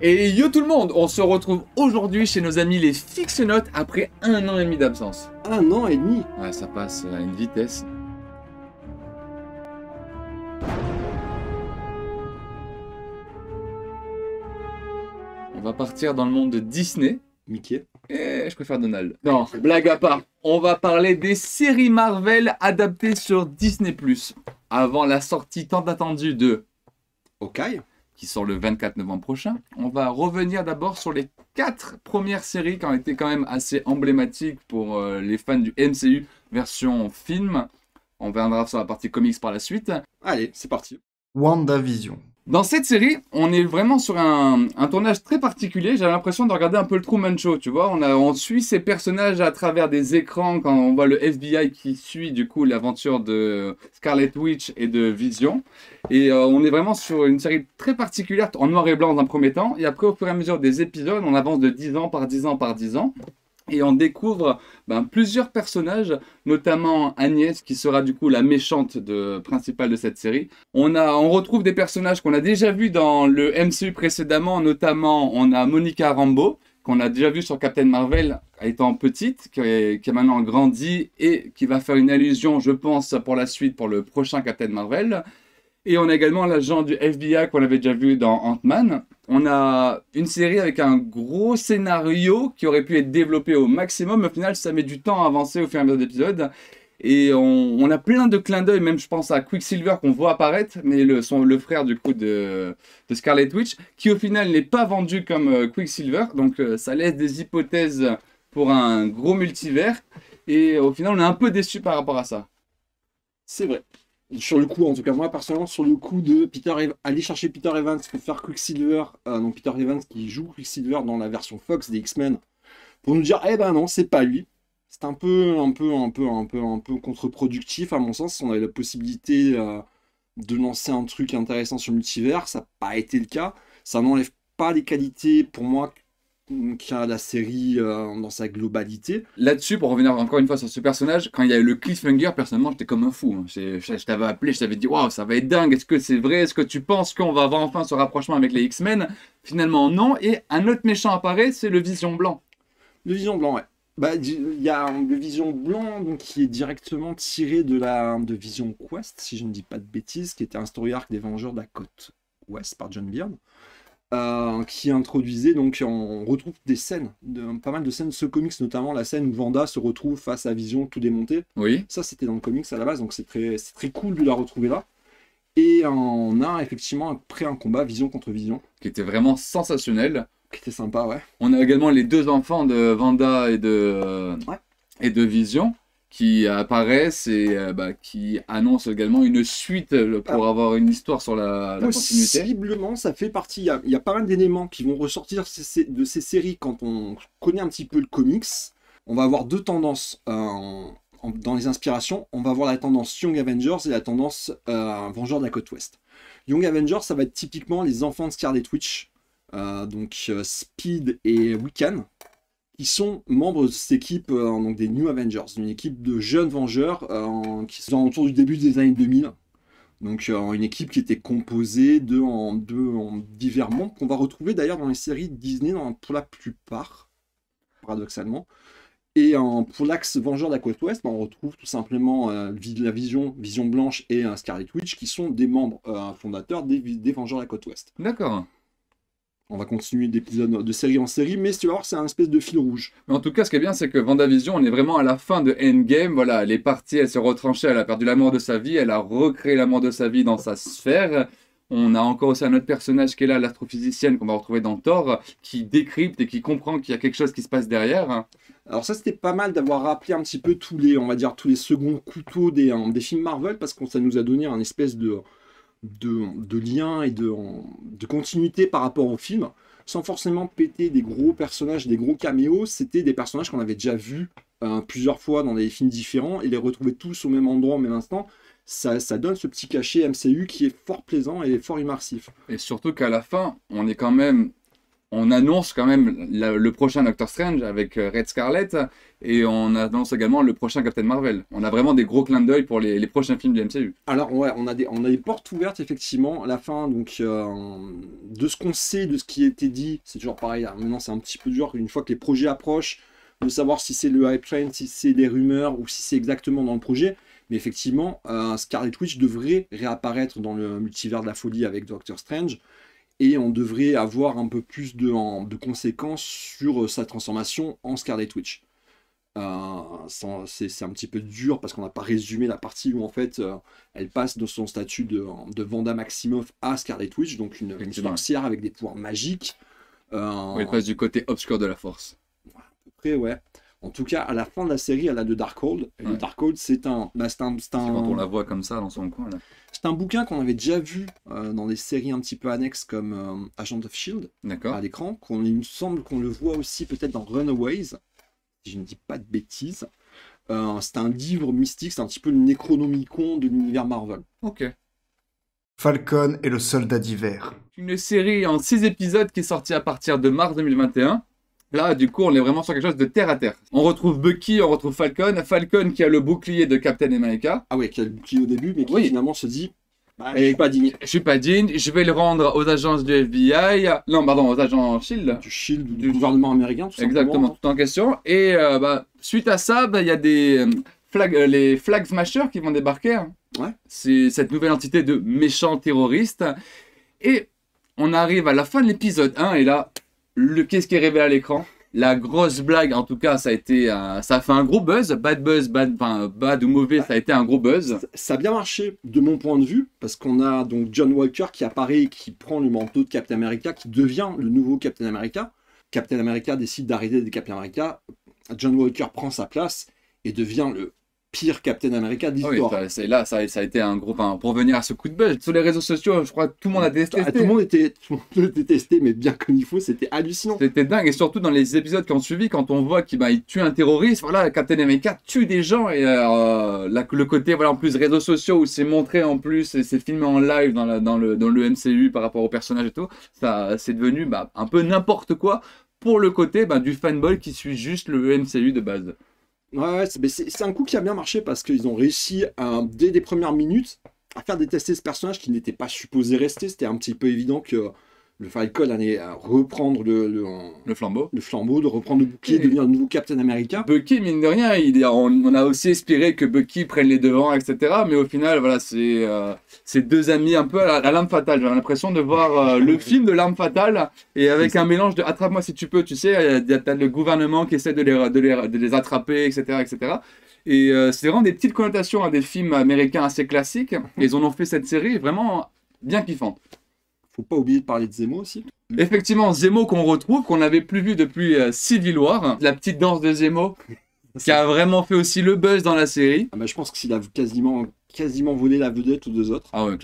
Et yo tout le monde, on se retrouve aujourd'hui chez nos amis les Fixenotes après 1 an et demi d'absence. 1 an et demi. Ouais, ça passe à une vitesse. On va partir dans le monde de Disney. Mickey. Et je préfère Donald. Non, blague à part. On va parler des séries Marvel adaptées sur Disney+. Avant la sortie tant attendue de Hawkeye. Qui sort le 24 novembre prochain. On va revenir d'abord sur les 4 premières séries qui ont été quand même assez emblématiques pour les fans du MCU version film. On viendra sur la partie comics par la suite. Allez, c'est parti. WandaVision. Dans cette série, on est vraiment sur un tournage très particulier. J'avais l'impression de regarder un peu le Truman Show, tu vois. On suit ces personnages à travers des écrans quand on voit le FBI qui suit du coup l'aventure de Scarlet Witch et de Vision. Et on est vraiment sur une série très particulière en noir et blanc dans un premier temps. Et après, au fur et à mesure des épisodes, on avance de 10 ans par 10 ans par 10 ans. Et on découvre plusieurs personnages, notamment Agnès, qui sera du coup la méchante principale de cette série. On retrouve des personnages qu'on a déjà vus dans le MCU précédemment, notamment on a Monica Rambeau, qu'on a déjà vu sur Captain Marvel étant petite, qui a maintenant grandi et qui va faire une allusion, je pense, pour la suite, pour le prochain Captain Marvel. Et on a également l'agent du FBI qu'on avait déjà vu dans Ant-Man. On a une série avec un gros scénario qui aurait pu être développé au maximum, mais au final ça met du temps à avancer au fur et à mesure des épisodes. Et on a plein de clins d'œil, même je pense à Quicksilver qu'on voit apparaître, mais le frère du coup de Scarlet Witch, qui au final n'est pas vendu comme Quicksilver, donc ça laisse des hypothèses pour un gros multivers, et au final on est un peu déçu par rapport à ça. C'est vrai. Sur le coup, en tout cas, moi personnellement, sur le coup de aller chercher Peter Evans pour faire Quicksilver, donc Peter Evans qui joue Quicksilver dans la version Fox des X-Men, pour nous dire, eh ben non, c'est pas lui. C'est un peu contre-productif à mon sens. On avait la possibilité de lancer un truc intéressant sur le multivers, ça n'a pas été le cas. Ça n'enlève pas les qualités pour moi qu'a la série dans sa globalité. Là-dessus, pour revenir encore une fois sur ce personnage, quand il y a eu le cliffhanger, personnellement, j'étais comme un fou. Je t'avais appelé, je t'avais dit, waouh, ça va être dingue, est-ce que c'est vrai? Est-ce que tu penses qu'on va avoir enfin ce rapprochement avec les X-Men? Finalement, non. Et un autre méchant apparaît, c'est le Vision Blanc. Le Vision Blanc, ouais. Il y a le Vision Blanc donc, qui est directement tiré de Vision Quest, si je ne dis pas de bêtises, qui était un story arc des Vengeurs de la Côte Ouest par John Byrne. Qui introduisait, donc on retrouve des scènes, pas mal de scènes de ce comics, notamment la scène où Wanda se retrouve face à Vision tout démonté. Oui. Ça c'était dans le comics à la base, donc c'est très cool de la retrouver là. Et on a effectivement après un combat Vision contre Vision. Qui était vraiment sensationnel. Qui était sympa, ouais. On a également les 2 enfants de Wanda et de Vision qui apparaissent et qui annoncent également une suite pour avoir une histoire sur la continuité. Possiblement, ça fait partie. Il y a pas mal d'éléments qui vont ressortir de ces séries quand on connaît un petit peu le comics. On va avoir 2 tendances dans les inspirations. On va avoir la tendance Young Avengers et la tendance Vengeurs de la Côte Ouest. Young Avengers, ça va être typiquement les enfants de Scarlet Witch, donc Speed et Wiccan, qui sont membres de cette équipe donc des New Avengers, une équipe de jeunes Vengeurs qui sont autour du début des années 2000. Donc une équipe qui était composée de divers membres qu'on va retrouver d'ailleurs dans les séries Disney pour la plupart, paradoxalement. Et pour l'axe Vengeurs de la Côte Ouest, on retrouve tout simplement la Vision Blanche et Scarlet Witch qui sont des membres fondateurs des Vengeurs de la Côte Ouest. D'accord. On va continuer d'épisode de série en série, mais tu vas voir, c'est un espèce de fil rouge. Mais en tout cas, ce qui est bien, c'est que WandaVision, on est vraiment à la fin de Endgame. Voilà, elle est partie, elle s'est retranchée, elle a perdu l'amour de sa vie, elle a recréé l'amour de sa vie dans sa sphère. On a encore aussi un autre personnage qui est là, l'astrophysicienne qu'on va retrouver dans Thor, qui décrypte et qui comprend qu'il y a quelque chose qui se passe derrière. Alors ça, c'était pas mal d'avoir rappelé un petit peu tous les seconds couteaux des films Marvel, parce que ça nous a donné un espèce de lien et de continuité par rapport au film, sans forcément péter des gros personnages, des gros caméos. C'était des personnages qu'on avait déjà vus plusieurs fois dans des films différents, et les retrouver tous au même endroit, au même instant, ça donne ce petit cachet MCU qui est fort plaisant et fort immersif. Et surtout qu'à la fin, on on annonce quand même le prochain Doctor Strange avec Red Scarlet et on annonce également le prochain Captain Marvel. On a vraiment des gros clins d'œil pour les prochains films du MCU. Alors ouais, on a des portes ouvertes effectivement à la fin, donc de ce qu'on sait, de ce qui a été dit, c'est toujours pareil, maintenant c'est un petit peu dur, une fois que les projets approchent, de savoir si c'est le hype train, si c'est des rumeurs ou si c'est exactement dans le projet, mais effectivement, Scarlet Witch devrait réapparaître dans le multivers de la folie avec Doctor Strange, et on devrait avoir un peu plus de conséquences sur sa transformation en Scarlet Witch. C'est un petit peu dur parce qu'on n'a pas résumé la partie où en fait elle passe de son statut de Wanda Maximoff à Scarlet Witch, donc une sorcière avec des pouvoirs magiques. Elle passe du côté obscur de la force. À peu près, ouais. En tout cas, à la fin de la série, elle a de Darkhold. Et le Darkhold, c'est quand on la voit comme ça dans son coin. C'est un bouquin qu'on avait déjà vu dans des séries un petit peu annexes comme Agent of Shield à l'écran. Il me semble qu'on le voit aussi peut-être dans Runaways, si je ne dis pas de bêtises. C'est un livre mystique, c'est un petit peu le Necronomicon de l'univers Marvel. Ok. Falcon et le soldat d'hiver. Une série en 6 épisodes qui est sortie à partir de mars 2021. Là, du coup, on est vraiment sur quelque chose de terre à terre. On retrouve Bucky, on retrouve Falcon. Falcon qui a le bouclier de Captain America. Ah ouais, qui a le bouclier au début, mais qui finalement se dit je suis pas digne. Je suis pas digne, je vais le rendre aux agences du FBI. Non, pardon, aux agents SHIELD. Du SHIELD ou du gouvernement américain, tout simplement. Exactement, tout en question. Et suite à ça, il y a des les Flag Smashers qui vont débarquer. Ouais. C'est cette nouvelle entité de méchants terroristes. Et on arrive à la fin de l'épisode 1 et là, qu'est-ce qui est révélé à l'écran? La grosse blague, en tout cas, ça a fait un gros buzz. Bad ou mauvais, ça a été un gros buzz. Ça a bien marché de mon point de vue, parce qu'on a donc John Walker qui apparaît, qui prend le manteau de Captain America, qui devient le nouveau Captain America. Captain America décide d'arrêter de Captain America. John Walker prend sa place et devient le pire Captain America d'histoire. Oui, là, ça a été un gros... pour revenir à ce coup de buzz, sur les réseaux sociaux, je crois que tout le monde a détesté. Tout le monde était détesté, mais bien comme il faut, c'était hallucinant. C'était dingue, et surtout dans les épisodes qui ont suivi, quand on voit qu'il tue un terroriste, voilà, Captain America tue des gens, et le côté, voilà, en plus, réseaux sociaux, où c'est montré en plus, et c'est filmé en live dans le MCU par rapport au personnage et tout, ça, c'est devenu un peu n'importe quoi pour le côté du fanboy qui suit juste le MCU de base. Ouais, c'est un coup qui a bien marché parce qu'ils ont réussi, dès les premières minutes, à faire détester ce personnage qui n'était pas supposé rester. C'était un petit peu évident que le Falcon allait reprendre le flambeau, de reprendre le bouclier, devenir le nouveau Captain America. Bucky, mine de rien, on a aussi espéré que Bucky prenne les devants, etc. Mais au final, voilà, c'est deux amis un peu à la L'Arme Fatale. J'ai l'impression de voir le film de L'Arme Fatale et avec un mélange de attrape-moi si tu peux, tu sais, il y a le gouvernement qui essaie de les attraper, etc., etc. Et c'est vraiment des petites connotations à des films américains assez classiques. Et ils en ont fait cette série vraiment bien kiffante. Faut pas oublier de parler de Zemo aussi. Effectivement, Zemo qu'on retrouve, qu'on n'avait plus vu depuis Civil War. La petite danse de Zemo, qui a vraiment fait aussi le buzz dans la série. Je pense qu'il a quasiment volé la vedette aux deux autres. Ah ouais,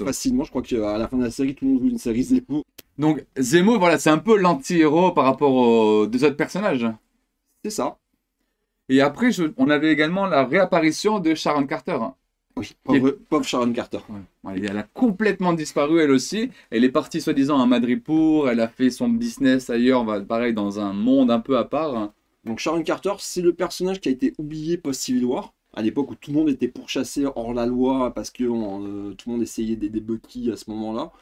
facilement, je crois qu'à la fin de la série, tout le monde joue une série Zemo. Donc Zemo, voilà, c'est un peu l'anti-héros par rapport aux deux autres personnages. C'est ça. Et après, on avait également la réapparition de Sharon Carter. Oui, pauvre Sharon Carter. Ouais. Elle a complètement disparu elle aussi. Elle est partie soi-disant à Madripoor, elle a fait son business ailleurs, pareil dans un monde un peu à part. Donc Sharon Carter, c'est le personnage qui a été oublié post-Civil War, à l'époque où tout le monde était pourchassé hors la loi parce que tout le monde essayait d'aider Bucky à ce moment-là.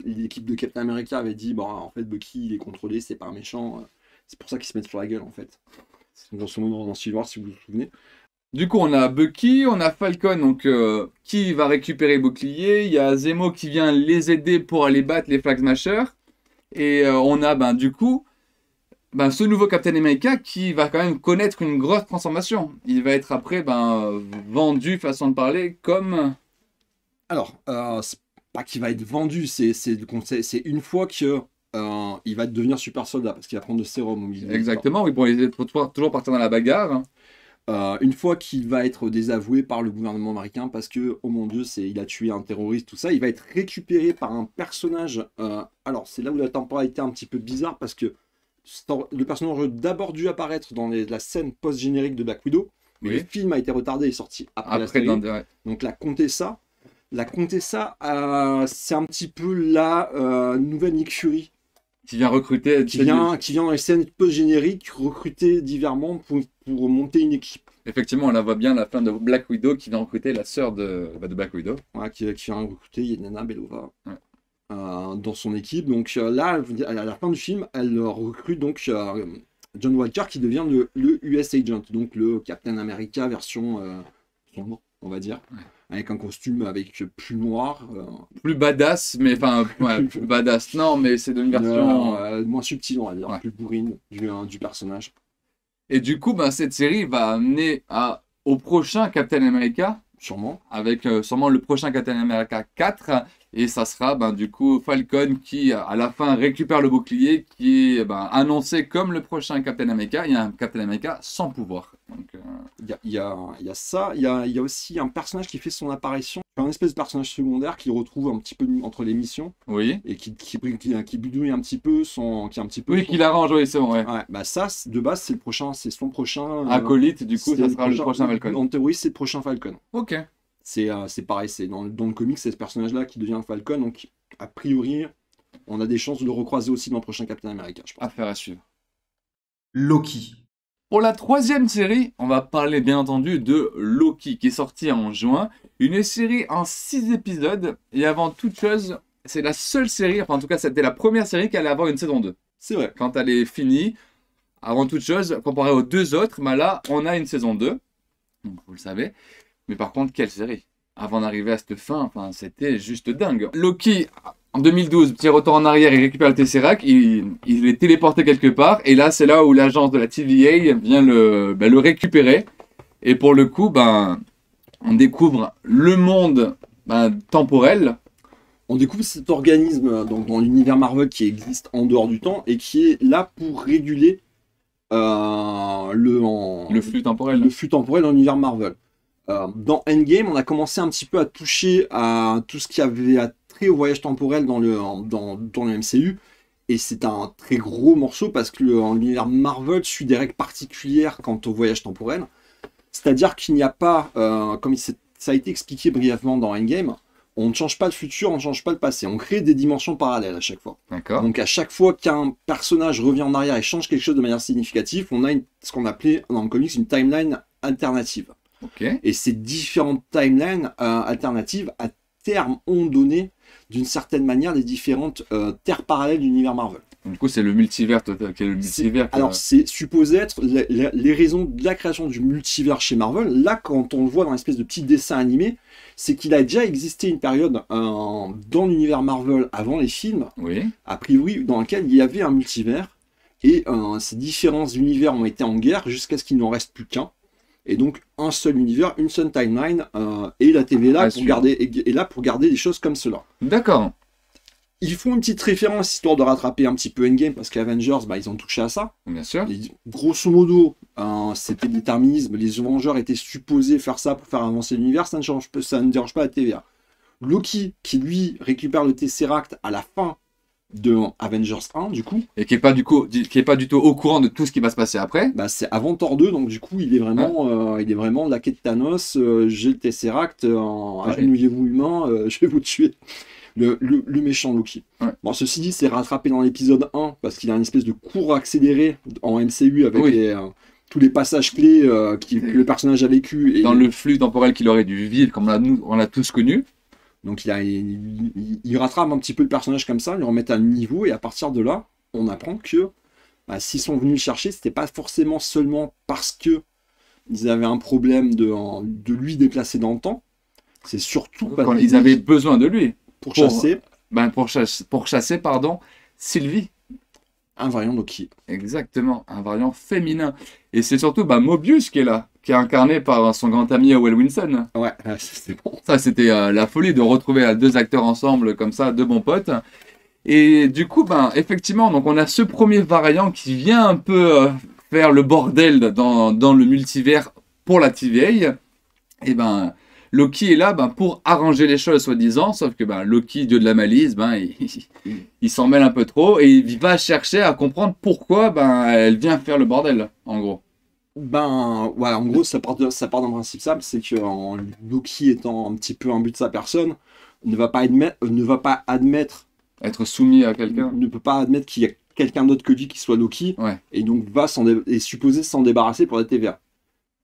L'équipe de Captain America avait dit en fait Bucky il est contrôlé, c'est pas un méchant, c'est pour ça qu'ils se mettent sur la gueule en fait. Grosso modo dans Civil War si vous vous souvenez. Du coup, on a Bucky, on a Falcon donc, qui va récupérer Bouclier. Il y a Zemo qui vient les aider pour aller battre les Flag Smashers. Et on a du coup ce nouveau Captain America qui va quand même connaître une grosse transformation. Il va être après vendu, façon de parler, comme... Alors, c'est pas qu'il va être vendu, c'est une fois que... il va devenir super soldat parce qu'il va prendre le sérum au milieu. Exactement, oui, pour toujours partir dans la bagarre. Une fois qu'il va être désavoué par le gouvernement américain parce que, oh mon dieu, il a tué un terroriste, tout ça, il va être récupéré par un personnage. Alors, c'est là où la temporalité est un petit peu bizarre parce que le personnage aurait d'abord dû apparaître dans la scène post-générique de Black Widow, mais le film a été retardé et sorti après la série. Donc, la Contessa, c'est un petit peu la nouvelle Nick Fury. Qui vient recruter. qui vient dans les scènes post-génériques recruter diversement pour monter une équipe. Effectivement, on la voit bien à la fin de Black Widow qui vient recruter la sœur de Black Widow. Voilà, qui vient recruter Yelena Belova Ouais. dans son équipe. Donc là, à la fin du film, elle recrute donc John Walker qui devient le US Agent, donc le Captain America version sombre, on va dire, avec un costume avec plus noir, Plus badass, mais enfin, ouais, plus badass. Non, mais c'est une version. moins subtil, on va dire, Ouais. plus bourrine du personnage. Et du coup, ben, cette série va amener au prochain Captain America, Sûrement. avec sûrement le prochain Captain America 4. Et ça sera ben, du coup Falcon qui, à la fin, récupère le bouclier, qui est ben, annoncé comme le prochain Captain America. Il y a un Captain America sans pouvoir. Donc, Il y a ça, il y a aussi un personnage qui fait son apparition, un espèce de personnage secondaire qu'il retrouve un petit peu entre les missions oui. et qui bidouille un petit peu qui est un petit peu Oui, qu'il arrange, oui, c'est bon, ouais. Ouais, bah ça de base c'est son prochain Acolyte, du coup, c'est ça sera le prochain Falcon. En théorie, c'est le prochain Falcon. Ok. C'est pareil, c'est dans le comic, c'est ce personnage-là qui devient Falcon, donc a priori, on a des chances de le recroiser aussi dans le prochain Captain America, je pense. Affaire à suivre. Loki. Pour la troisième série, on va parler bien entendu de Loki, qui est sorti en juin. Une série en 6 épisodes. Et avant toute chose, c'est la seule série, enfin en tout cas c'était la première série qui allait avoir une saison 2. C'est vrai. Quand elle est finie, avant toute chose, comparé aux deux autres, bah là on a une saison 2. Donc vous le savez. Mais par contre, quelle série? Avant d'arriver à cette fin, enfin, c'était juste dingue. Loki, en 2012, petit retour en arrière, il récupère le Tesseract, il est téléporté quelque part, et là, c'est là où l'agence de la TVA vient le récupérer. Et pour le coup, ben, on découvre le monde temporel. On découvre cet organisme donc, dans l'univers Marvel qui existe en dehors du temps et qui est là pour réguler Le flux temporel. le flux temporel dans l'univers Marvel. Dans Endgame, on a commencé un petit peu à toucher à tout ce qui avait trait au voyage temporel dans le MCU. Et c'est un très gros morceau parce que l'univers Marvel suit des règles particulières quant au voyage temporel. C'est-à-dire qu'il n'y a pas, comme ça a été expliqué brièvement dans Endgame, on ne change pas le futur, on ne change pas le passé. On crée des dimensions parallèles à chaque fois. D'accord. Donc à chaque fois qu'un personnage revient en arrière et change quelque chose de manière significative, on a ce qu'on appelait dans le comics une timeline alternative. Ok. Et ces différentes timelines alternatives, à terme, ont donné, d'une certaine manière, les différentes terres parallèles de l'univers Marvel. Du coup, c'est le multivers total. Quel est le multivers Alors, c'est supposé être les raisons de la création du multivers chez Marvel. Là, quand on le voit dans l'espèce de petit dessin animé, c'est qu'il a déjà existé une période dans l'univers Marvel avant les films, Oui. a priori, dans laquelle il y avait un multivers. Et ces différents univers ont été en guerre jusqu'à ce qu'il n'en reste plus qu'un. Et donc, un seul univers, une seule timeline, et la TV est là pour garder des choses comme cela. D'accord. Ils font une petite référence histoire de rattraper un petit peu Endgame, parce qu'Avengers, ils ont touché à ça. Bien sûr. Et grosso modo, c'était le déterminisme. Les Avengers étaient supposés faire ça pour faire avancer l'univers, ça ne dérange pas la TVA. Loki, qui lui récupère le Tesseract à la fin de Avengers 1, du coup. Et qui est pas du tout au courant de tout ce qui va se passer après. C'est avant Thor 2, donc du coup, il est vraiment la quête Thanos. J'ai le Tesseract, agenouillez-vous humains, je vais vous tuer. Le méchant Loki. Ouais. Bon, ceci dit, c'est rattrapé dans l'épisode 1 parce qu'il a une espèce de cours accéléré en MCU avec tous les passages clés que le personnage a vécu. Et dans le flux temporel qu'il aurait dû vivre, comme on l'a tous connu. Donc il rattrape un petit peu le personnage comme ça, il le remet à niveau, et à partir de là, on apprend que s'ils sont venus le chercher, c'était pas forcément seulement parce que ils avaient un problème de lui déplacer dans le temps, c'est surtout Quand ils avaient besoin de lui. pour chasser Pour chasser, Sylvie. un variant Loki. Exactement, un variant féminin. Et c'est surtout Mobius qui est là, qui est incarné par son grand ami Owen Wilson. Ouais, c'est bon. Ça, c'était la folie de retrouver deux acteurs ensemble comme ça, deux bons potes. Et du coup, effectivement, donc on a ce premier variant qui vient un peu faire le bordel dans le multivers pour la TVA. Et Loki est là pour arranger les choses, soi-disant, sauf que Loki, dieu de la malice, il s'en mêle un peu trop et il va chercher à comprendre pourquoi elle vient faire le bordel, en gros. En gros, ça part d'un principe simple, c'est que Loki étant un petit peu un but de sa personne, ne va pas admettre Être soumis à quelqu'un. ne peut pas admettre qu'il y a quelqu'un d'autre que lui qui soit Loki, Ouais. et donc est supposé s'en débarrasser pour la TVA.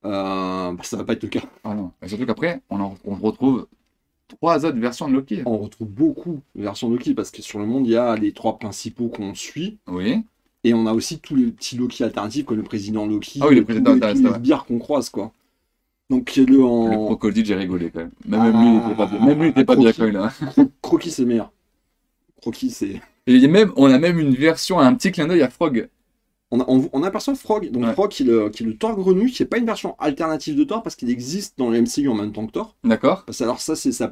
Ça va pas être le cas. Ah non. Et surtout qu'après, on retrouve 3 autres versions de Loki. On retrouve beaucoup de versions de Loki, parce que sur le monde, il y a les 3 principaux qu'on suit, Oui. et on a aussi tous les petits Loki alternatifs, comme le président Loki, Ah oui, le président tous alternatif, les ouais. sbires qu'on croise, quoi. Donc Le crocodile, j'ai rigolé quand même. Même lui, il était pas bien. Même lui, il était pas bien quand il a. Croquis, c'est le meilleur. Croquis, c'est... Et on a même une version, un petit clin d'œil à Frog. On aperçoit Frog, donc Ouais. Frog qui est le Thor grenouille, qui n'est pas une version alternative de Thor, parce qu'il existe dans le MCU en même temps que Thor. D'accord. Parce que alors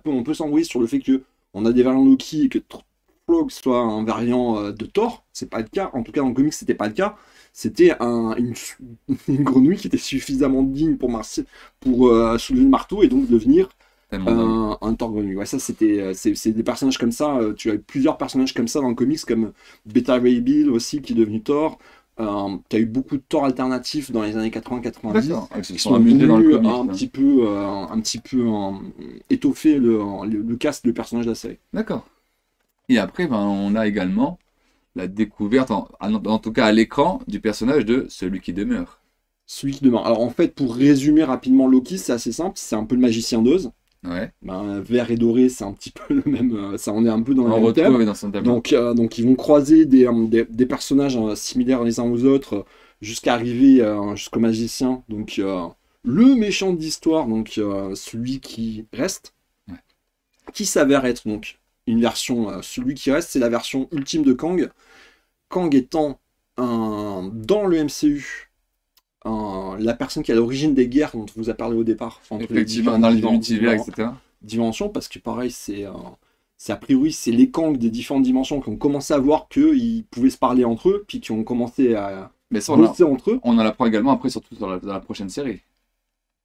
on peut s'embrouiller sur le fait que on a des variants Loki et que Frog soit un variant de Thor. C'est pas le cas. En tout cas, dans le comics, c'était pas le cas. C'était une grenouille qui était suffisamment digne pour soulever le marteau et donc devenir Tellement dingue. un Thor grenouille. Ouais, ça c'est des personnages comme ça. Tu as plusieurs personnages comme ça dans le comics, comme Beta Ray Bill aussi qui est devenu Thor. Tu as eu beaucoup de Thor alternatifs dans les années 80-90. D'accord. Ils se Qui sont amusés dans le voulu comics. un petit peu étoffer le cast de personnages de la série. D'accord. Et après, ben, on a également la découverte, en tout cas à l'écran, du personnage de celui qui demeure. Celui qui demeure. Alors en fait, pour résumer rapidement Loki, c'est assez simple, c'est un peu le magicien d'Oz. Ouais. Ben, vert et doré, c'est un petit peu le même, ça on est un peu dans le On même thème. retrouve dans son tableau. Donc ils vont croiser des personnages similaires les uns aux autres jusqu'à arriver jusqu'au magicien. Donc le méchant de l'histoire, donc celui qui reste, Ouais. qui s'avère être donc une version, celui qui reste, c'est la version ultime de Kang. Kang étant dans le MCU la personne qui est à l'origine des guerres dont on vous a parlé au départ. Entre les Effectivement, dans les différentes multivers, etc. dimensions, parce que pareil, c'est a priori, c'est les Kang des différentes dimensions qui ont commencé à voir qu'ils pouvaient se parler entre eux, puis qui ont commencé à Mais ça, bosser entre eux, on en apprend également après, surtout dans la prochaine série.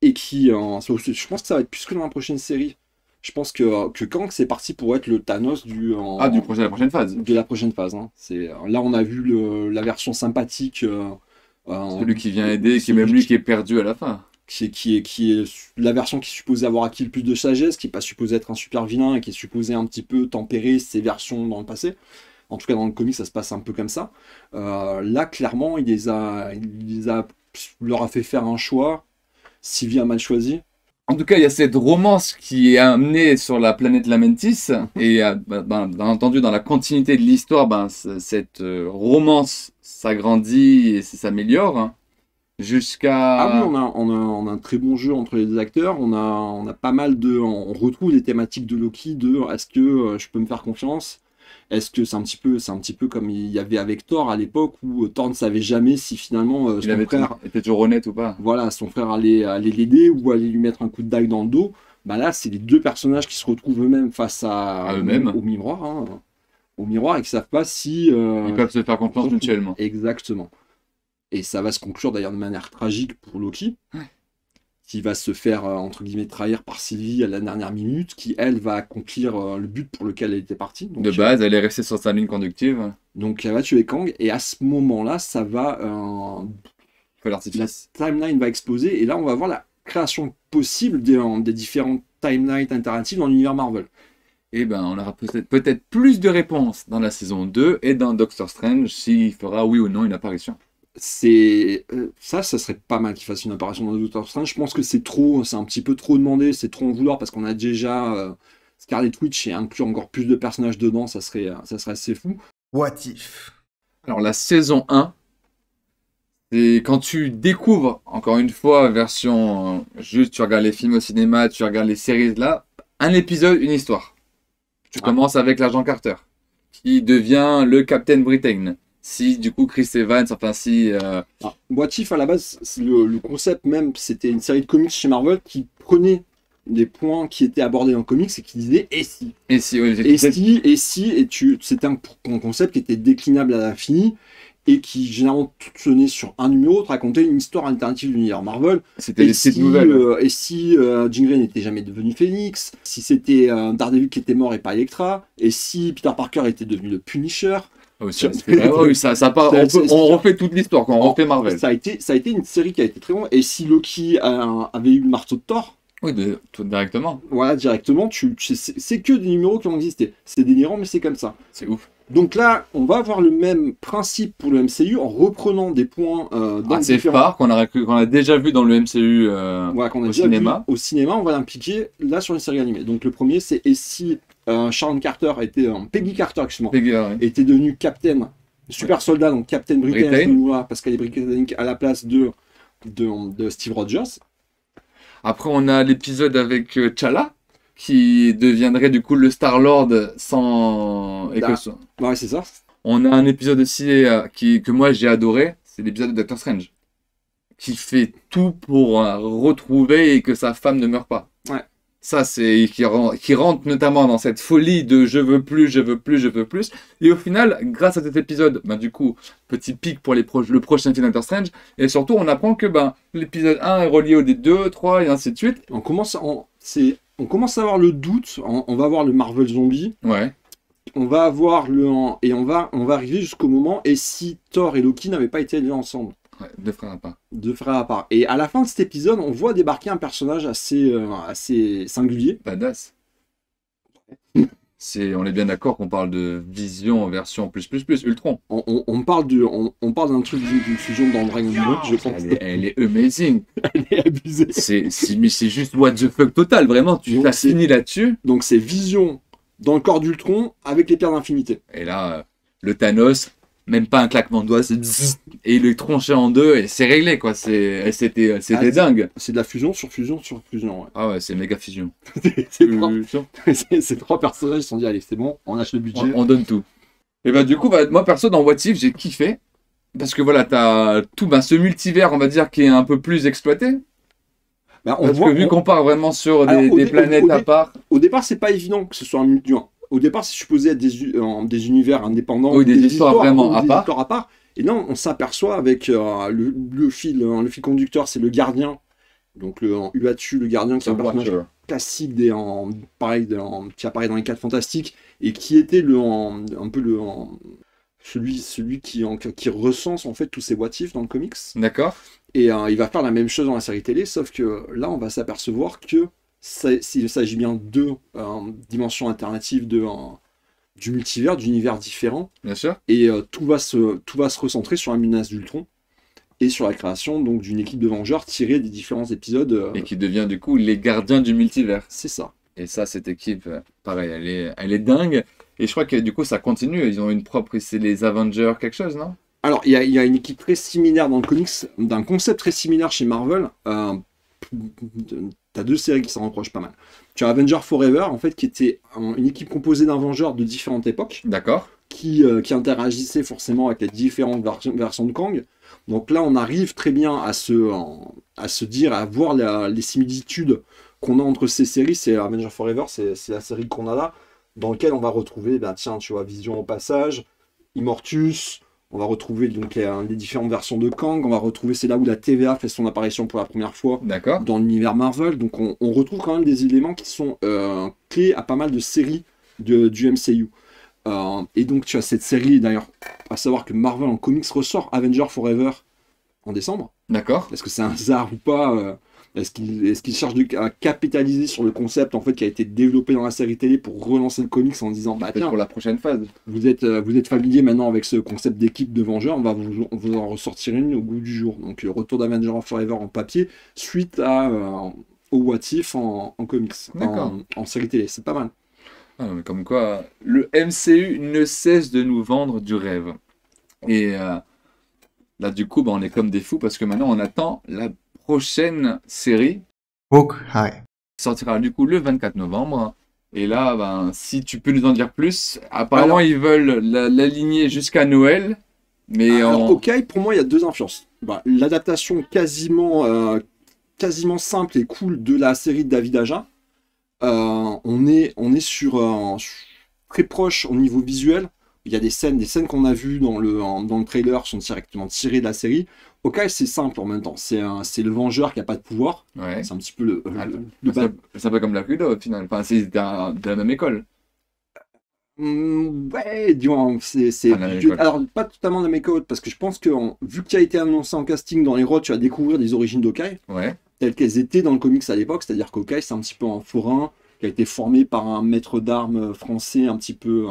et qui, je pense que ça va être plus que dans la prochaine série. Je pense que Kang, c'est parti pour être le Thanos La prochaine phase. de la prochaine phase. Hein. Là, on a vu la version sympathique. Celui qui vient aider, qui est même lui qui est perdu à la fin. qui est la version qui est supposée avoir acquis le plus de sagesse, qui n'est pas supposée être un super vilain et qui est supposée un petit peu tempérer ses versions dans le passé. En tout cas, dans le comic, ça se passe un peu comme ça. Là, clairement, leur a fait faire un choix. Sylvie a mal choisi. En tout cas, il y a cette romance qui est amenée sur la planète Lamentis. Et bien entendu, dans la continuité de l'histoire, cette romance s'agrandit et s'améliore. Hein, jusqu'à... Ah oui, on a un très bon jeu entre les deux acteurs. On a pas mal on retrouve les thématiques de Loki de est-ce que je peux me faire confiance? Est-ce que c'est un petit peu comme il y avait avec Thor à l'époque où Thor ne savait jamais si finalement il avait été toujours honnête ou pas. Voilà, son frère allait l'aider ou allait lui mettre un coup de dague dans le dos. Bah là, c'est les deux personnages qui se retrouvent eux-mêmes face à eux-mêmes au miroir, hein, au miroir et qui savent pas si ils peuvent se faire confiance mutuellement. Exactement. Et ça va se conclure d'ailleurs de manière tragique pour Loki. Ouais. Qui va se faire, entre guillemets, trahir par Sylvie à la dernière minute, qui, elle, va accomplir le but pour lequel elle était partie. Donc, De base, elle est restée sur sa ligne conductive. Donc, elle va tuer Kang, et à ce moment-là, ça va... Feu la l'artifice. timeline va exploser, et là, on va voir la création possible des différentes timelines alternatives dans l'univers Marvel. Et ben, on aura peut-être plus de réponses dans la saison 2 et dans Doctor Strange s'il fera oui ou non une apparition. Ça serait pas mal qu'il fasse une apparition dans Doctor Strange. Je pense que c'est un petit peu trop demandé, c'est trop en vouloir parce qu'on a déjà Scarlet Witch et inclure encore plus de personnages dedans, ça serait assez fou. What if? Alors la saison 1, c'est quand tu découvres, encore une fois, version juste tu regardes les films au cinéma, tu regardes les séries là, un épisode, une histoire. Tu commences avec l'agent Carter, qui devient le Captain Britain. Si du coup Chris Evans, enfin si... What If à la base, le concept même, c'était une série de comics chez Marvel qui prenait des points qui étaient abordés dans le comics et qui disaient et si Et si, oui, c'était un concept qui était déclinable à l'infini et qui généralement tenait sur un numéro, te racontait une histoire alternative de l'univers Marvel. C'était des petites nouvelles. Et si Jean Grey n'était jamais devenu Phoenix, si c'était Daredevil qui était mort et pas Elektra, et si Peter Parker était devenu le Punisher. On refait toute l'histoire, on refait Marvel. Ça a été une série qui a été très bonne. Et si Loki avait eu le marteau de Thor, Oui, tout directement. Voilà, directement, c'est que des numéros qui ont existé. C'est délirant, mais c'est comme ça. C'est ouf. Donc là, on va avoir le même principe pour le MCU en reprenant des points dans Assez différents... phare qu'on a déjà vu dans le MCU Voilà, qu'on a au déjà cinéma. vu au cinéma, on va l'impliquer là sur une série animée. Donc le premier, c'est et si Sharon Carter était... Peggy Carter, excuse-moi, Ouais. était devenue Captain, super soldat, donc Captain Britain, Britain. voilà, parce qu'elle est britannique à la place de Steve Rogers. Après, on a l'épisode avec T'Challa, qui deviendrait du coup le Star-Lord sans... Et que Ah. son- Ouais, c'est ça. On a un épisode aussi que moi j'ai adoré, c'est l'épisode de Doctor Strange, qui fait tout pour retrouver et que sa femme ne meure pas. Ouais. Ça, c'est qui rentre notamment dans cette folie de je veux plus, je veux plus, je veux plus. Et au final, grâce à cet épisode, ben, du coup, petit pic pour le prochain film Doctor Strange. Et surtout, on apprend que ben, l'épisode 1 est relié au 2, 3 et ainsi de suite. On commence à avoir le doute, on va avoir le Marvel Zombie, Ouais. on va avoir et on va arriver jusqu'au moment et si Thor et Loki n'avaient pas été élevés ensemble, Ouais, deux frères à part. deux frères à part. Et à la fin de cet épisode, on voit débarquer un personnage assez singulier. Badass. On est bien d'accord qu'on parle de Vision en version plus, Ultron. On parle d'un truc d'une fusion dans Dragon Ball, je pense. Elle est amazing. Elle est abusée. Mais c'est juste what the fuck total, vraiment. Tu Donc, l'as c'est- fini là-dessus. Donc c'est Vision dans le corps d'Ultron avec les pierres d'infinité. Et là, le Thanos, même pas un claquement de doigts, c'est bzzz, et il est tronché en deux et c'est réglé, quoi. C'était dingue. C'est de la fusion sur fusion sur fusion. Ouais. Ah ouais, c'est méga fusion. Ces trois personnages se sont dit allez c'est bon, on lâche le budget. On donne tout. Et bah du coup, moi perso dans What If, j'ai kiffé. Parce que voilà, t'as tout ce multivers, on va dire, qui est un peu plus exploité. Bah, Parce que vu qu'on part vraiment sur Alors, des planètes à part, Au départ, c'est pas évident que ce soit un multivers. Au départ, c'est supposé être des univers indépendants, Oui, des histoires vraiment à part. histoires à part. Et là, on s'aperçoit avec le fil conducteur, c'est le gardien. Donc le Uatu, le gardien, qui est un personnage classique qui apparaît dans les 4 Fantastiques et qui était celui qui recense en fait tous ces what if dans le comics. d'accord. Et il va faire la même chose dans la série télé, sauf que là, on va s'apercevoir que s'il s'agit bien de dimensions alternatives du multivers, d'univers différents, Bien sûr. et tout va se recentrer sur la menace d'Ultron et sur la création donc d'une équipe de Vengeurs tirée des différents épisodes. Et qui devient du coup les gardiens du multivers. C'est ça. Et ça, cette équipe, pareil, elle est dingue. Et je crois que du coup, ça continue. Ils ont une propre. C'est les Avengers, quelque chose, non? Alors, il y a une équipe très similaire dans le comics, d'un concept très similaire chez Marvel. T'as 2 séries qui s'en rapprochent pas mal. Tu as Avenger Forever, en fait, qui était une équipe composée d'Avengers de différentes époques, D'accord. qui interagissait forcément avec les différentes versions de Kang. Donc là, on arrive très bien à se dire, à voir les similitudes qu'on a entre ces séries. C'est Avenger Forever, c'est la série qu'on a là, dans laquelle on va retrouver, tiens, tu vois, Vision au passage, Immortus. On va retrouver donc les différentes versions de Kang. On va retrouver, c'est là où la TVA fait son apparition pour la première fois D'accord. dans l'univers Marvel. Donc on retrouve quand même des éléments qui sont clés à pas mal de séries du MCU. Et donc tu as cette série, d'ailleurs, à savoir que Marvel en comics ressort Avenger Forever en décembre. D'accord. Est-ce que c'est un hasard ou pas Est-ce qu'il cherche à capitaliser sur le concept en fait qui a été développé dans la série télé pour relancer le comics en disant Peut-être tiens, pour la prochaine phase. vous êtes familier maintenant avec ce concept d'équipe de Vengeurs, on va vous en ressortir une au goût du jour. Donc retour d'Avenger Forever en papier suite au What If en comics, D'accord. en série télé, c'est pas mal. Ah, mais comme quoi, le MCU ne cesse de nous vendre du rêve. Et là, du coup, on est comme des fous parce que maintenant, on attend la prochaine série Hawkeye. qui sortira du coup le 24 novembre. Et là, si tu peux nous en dire plus, apparemment, ils veulent l'aligner jusqu'à Noël. Mais Alors, ok, pour moi, il y a 2 influences. L'adaptation quasiment simple et cool de la série de David Aja. On est sur très proche au niveau visuel. Il y a des scènes qu'on a vues dans le trailer sont directement tirées de la série. Ok, c'est simple en même temps. C'est le Vengeur qui a pas de pouvoir. ouais. C'est un petit peu C'est un peu comme la Kudo au final. Enfin, c'est de la même école. Ouais, disons, c'est Ah, la même école. alors pas totalement la même école parce que je pense que vu qu'il a été annoncé en casting dans les Rods, tu vas découvrir des origines d'Hawkeye. Ouais. telles qu'elles étaient dans le comics à l'époque, c'est-à-dire qu'Hawkeye, c'est un petit peu un forain qui a été formé par un maître d'armes français un petit peu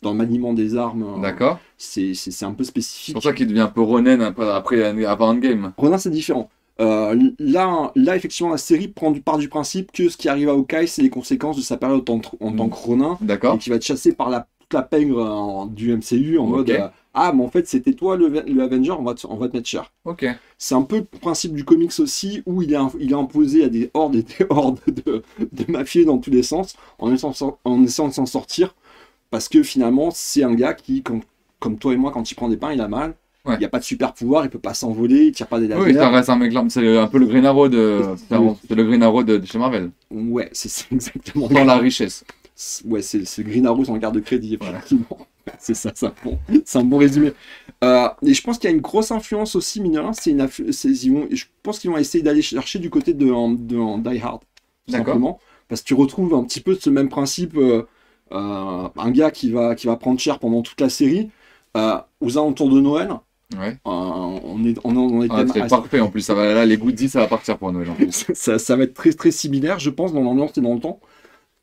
dans le maniement des armes. D'accord. C'est un peu C'est spécifique. pour ça qu'il devient un peu Ronin un peu après, avant Endgame. Ronin, c'est différent. Là, effectivement, la série part du principe que ce qui arrive à Hawkeye, c'est les conséquences de sa période en tant que Ronin, et D'accord. qui va être chassé par toute la pègre du MCU en Ok. mode ah, mais en fait, c'était toi le Avenger, on va te mettre cher. Ok. C'est un peu le principe du comics aussi, où il est imposé à des hordes et des hordes de mafieux dans tous les sens, en essayant de s'en sortir, parce que finalement, c'est un gars qui, comme toi et moi, quand il prend des pains, il a mal. Ouais. Il n'y a pas de super pouvoir, il peut pas s'envoler, il tire pas des lasers. Oui, ça reste un mec là. C'est un peu le Green Arrow c'est le Green Arrow de chez Marvel. Ouais, c'est exactement Dans la richesse. Ouais, c'est Green Arrow sans carte de crédit, Voilà. effectivement. C'est ça, c'est un bon résumé. Et je pense qu'il y a une grosse influence aussi, mine de rien, je pense qu'ils vont essayer d'aller chercher du côté de Die Hard, tout D'accord. simplement. Parce que tu retrouves un petit peu ce même principe, un gars qui va prendre cher pendant toute la série, aux alentours de Noël. Ouais. On est Ah, c'est parfait en plus. Ça va, là, les goodies, ça va partir pour Noël en plus. ça va être très très similaire, je pense, dans l'ambiance et dans le temps.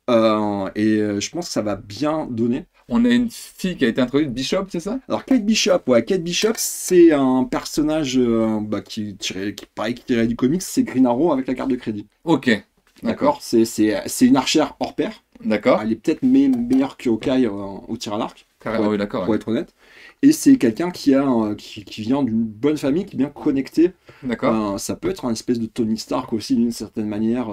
Je pense que ça va bien donner. On a une fille qui a été introduite, Bishop, c'est ça? Alors Kate Bishop, c'est un personnage qui tirait du comics, c'est Green Arrow avec la carte de crédit. Ok. D'accord. C'est une archère hors pair. D'accord. Elle est peut-être meilleure que Hawkeye au tir à l'arc, Carrément, oui, d'accord. pour Ouais. être honnête. Et c'est quelqu'un qui vient d'une bonne famille, qui est bien connecté. D'accord. Ça peut être un espèce de Tony Stark aussi d'une certaine manière.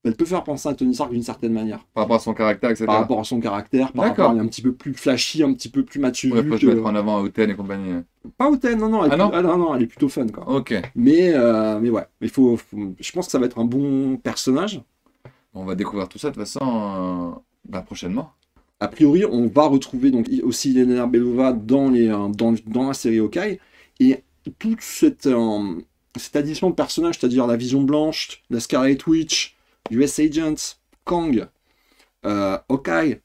Elle peut faire penser à Tony Stark d'une certaine manière. Par rapport à son caractère, etc. Par rapport à son caractère, par D'accord. rapport à un petit peu plus flashy, un petit peu plus mature. Ouais, faut se mettre en avant à Houten et compagnie. Pas hautaine, non, Ah non non, elle est plutôt fun, quoi. Ok. Mais ouais, je pense que ça va être un bon personnage. On va découvrir tout ça de toute façon prochainement. A priori, on va retrouver donc aussi Yelena Belova dans la série Hawkeye. Et toute cette addition de personnages, c'est-à-dire la Vision Blanche, la Scarlet Witch, US Agent, Kang, Hawkeye,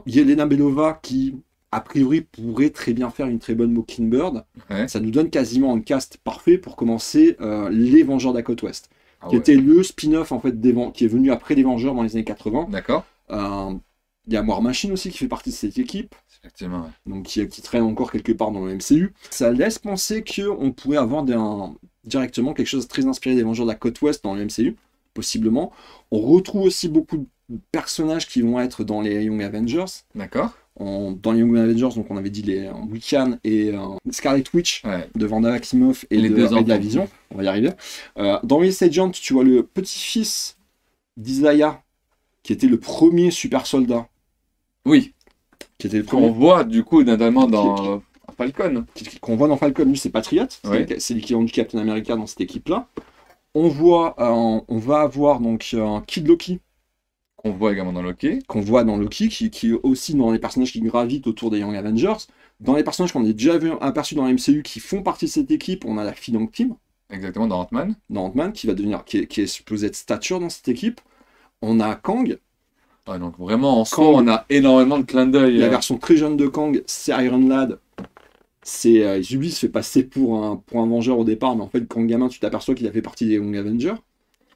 Yelena Belova qui, a priori, pourrait très bien faire une très bonne Mockingbird. Ouais. Ça nous donne quasiment un cast parfait pour commencer les Vengeurs de la Côte Ouest, Ah qui ouais. était le spin-off en fait qui est venu après les Vengeurs dans les années 80. D'accord. Il y a War Machine aussi qui fait partie de cette équipe, Effectivement, ouais. donc qui traîne encore quelque part dans le MCU. Ça laisse penser qu'on pourrait avoir directement quelque chose de très inspiré des Vengeurs de la Côte Ouest dans le MCU, possiblement. On retrouve aussi beaucoup de personnages qui vont être dans les Young Avengers. D'accord. Dans les Young Avengers, donc on avait dit les Wiccan et Scarlet Witch Ouais. de Vanda Maximoff et Les de deux la enfants. Vision. On va y arriver. Dans US Agent, tu vois le petit-fils d'Isaiah, qui était le premier super soldat. Oui. Qui était le Qu'on premier voit du coup notamment dans Falcon. qu'on voit dans Falcon, lui c'est Patriot, Ouais. c'est l'équivalent du Captain America dans cette équipe-là. On va avoir donc Kid Loki, Qu'on voit également dans Loki. qu'on voit dans Loki, qui est aussi dans les personnages qui gravitent autour des Young Avengers. Dans les personnages qu'on a déjà aperçus dans la MCU qui font partie de cette équipe, on a la fille d'Ant-Kim, Exactement, dans Ant-Man. dans Ant-Man, qui est supposée être stature dans cette équipe. On a Kang, Ouais, donc vraiment, en soi, Kang. on a énormément de clins d'œil. la version très jeune de Kang, c'est Iron Lad. Lui se fait passer pour un Vengeur au départ, mais en fait, quand gamin, tu t'aperçois qu'il a fait partie des Young Avengers.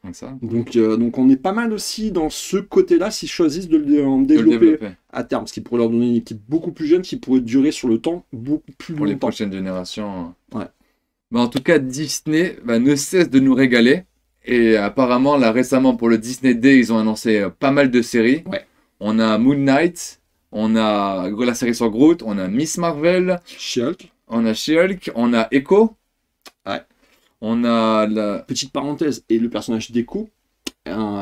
Comme ça. Donc on est pas mal aussi dans ce côté-là s'ils choisissent de le De le développer développer à terme, ce qui pourrait leur donner une équipe beaucoup plus jeune qui pourrait durer sur le temps beaucoup plus pour les longtemps. prochaines générations. Ouais. Bah, en tout cas, Disney ne cesse de nous régaler. Et apparemment, là récemment, pour le Disney Day, ils ont annoncé pas mal de séries. Ouais. On a Moon Knight, on a la série sur Groot, on a Miss Marvel, She-Hulk. on a She-Hulk, on a Echo. Ouais. On a la... Petite parenthèse, et le personnage d'Echo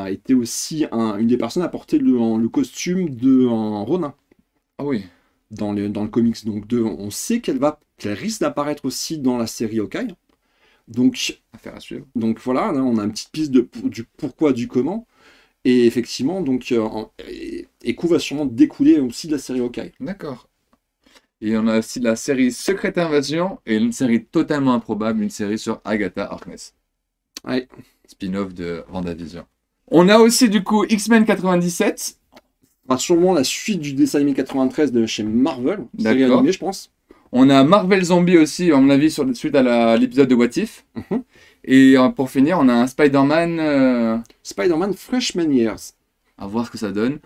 était aussi une des personnes à porter le costume de Ronin Ah oui. dans le comics. Donc on sait qu'elle risque d'apparaître aussi dans la série Hawkeye. Affaire à suivre. Donc voilà, là, on a une petite piste du pourquoi, du comment. Et effectivement, donc Echo va sûrement découler aussi de la série Hawkeye. D'accord. Et on a aussi la série Secret Invasion et une série totalement improbable, une série sur Agatha Harkness. Ouais. Spin-off de WandaVision. On a aussi du coup X-Men 97. Sûrement la suite du dessin animé 93 de chez Marvel, série D'accord. animée, je pense. On a Marvel Zombie aussi, à mon avis, suite à l'épisode de What If. Mhm. Et pour finir, on a un Spider-Man. Spider-Man Freshman Years. À voir ce que ça donne.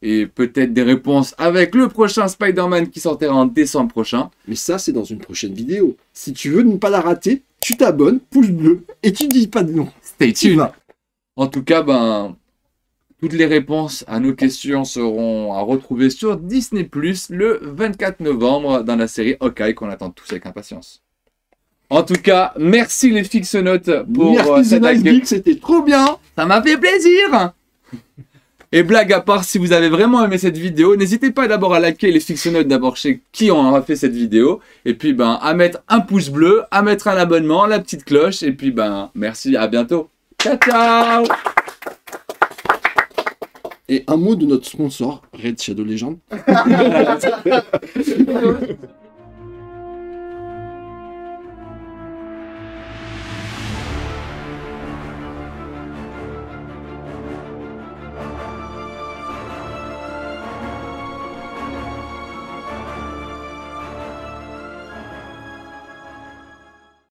Et peut-être des réponses avec le prochain Spider-Man qui sortira en décembre prochain. Mais ça, c'est dans une prochaine vidéo. Si tu veux ne pas la rater, tu t'abonnes, pouce bleu, et tu dis pas de nom. Stay Tu tuned. vas. En tout cas, toutes les réponses à nos questions seront à retrouver sur Disney+, le 24 novembre, dans la série Hawkeye, qu'on attend tous avec impatience. En tout cas, merci les Fixonautes pour Merci cet The Nice accueil. Geek, c'était trop bien. Ça m'a fait plaisir. Et blague à part, si vous avez vraiment aimé cette vidéo, n'hésitez pas d'abord à liker les Fixonautes, d'abord chez qui on a fait cette vidéo. Et puis à mettre un pouce bleu, à mettre un abonnement, la petite cloche. Et puis merci, à bientôt. Ciao, ciao. Et un mot de notre sponsor, Red Shadow Legend.